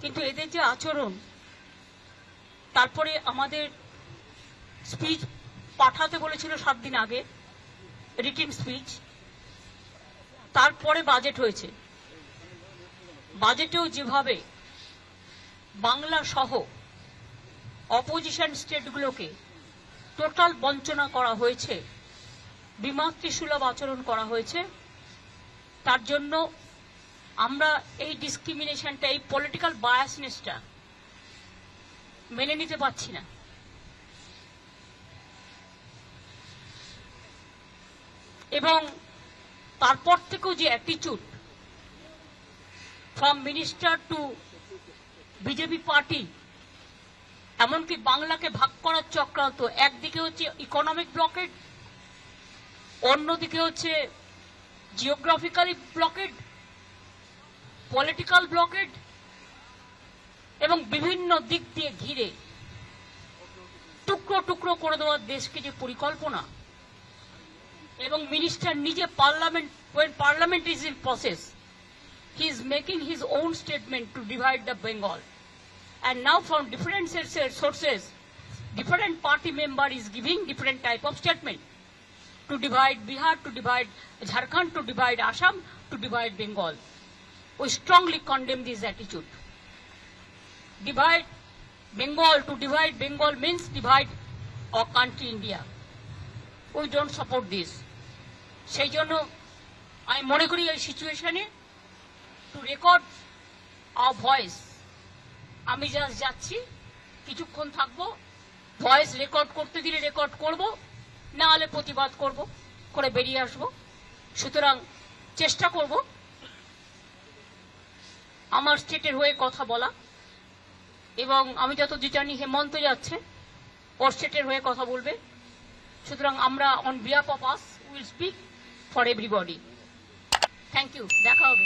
কিন্তু এদের যে আচরণ, তারপরে আমাদের স্পিচ পাঠাতে বলেছিল 7 দিন আগে, রিটেন স্পিচ, তারপরে বাজেট হয়েছে। বাজেটেও যেভাবে বাংলা সহ অপোজিশন স্টেটগুলোকে টোটাল বঞ্চনা করা হয়েছে, বিমাতৃসুলভ আচরণ করা হয়েছে, তার জন্য আমরা এই ডিসক্রিমিনেশনটা, এই পলিটিক্যাল বায়াসনেসটা মেনে নিতে পারছি না। এবং তারপর থেকেও যে attitude from minister two BJP party, এমনকি বাংলাকে ভাগ করার চক্রান্ত, একদিকে হচ্ছে ইকোনমিক ব্লকেড, অন্যদিকে হচ্ছে জিওগ্রাফিক্যালি ব্লকেড, পলিটিক্যাল ব্লকেড, এবং বিভিন্ন দিক দিয়ে ঘিরে টুকরো টুকরো করে দেওয়ার দেশকে যে পরিকল্পনা, এবং মিনিস্টার নিজে when parliament is in process, he is making his own statement to divide the Bengal, and now from different sources different party member is giving different type of statement to divide Bihar, to divide Jharkhand, to divide Assam, to divide Bengal. We strongly condemn this attitude. Divide Bengal, to divide Bengal means divide our country India. We don't support this. সেই জন্য আমি মনে করি এই সিচুয়েশনে two record hour voice, আমি just যাচ্ছি, কিছুক্ষণ থাকবো, ভয়েস রেকর্ড করতে দিলে রেকর্ড করব, না হলে প্রতিবাদ করব, করে বেরিয়ে আসব। সুতরাং চেষ্টা করব আমার স্টেটের হয়ে কথা বলা, এবং আমি যতদূর জানি হেমন্ত যাচ্ছে, ওর স্টেটের হয়ে কথা বলবে। সুতরাং আমরা on behalf of us will speak for everybody. Thank you, দেখা হবে।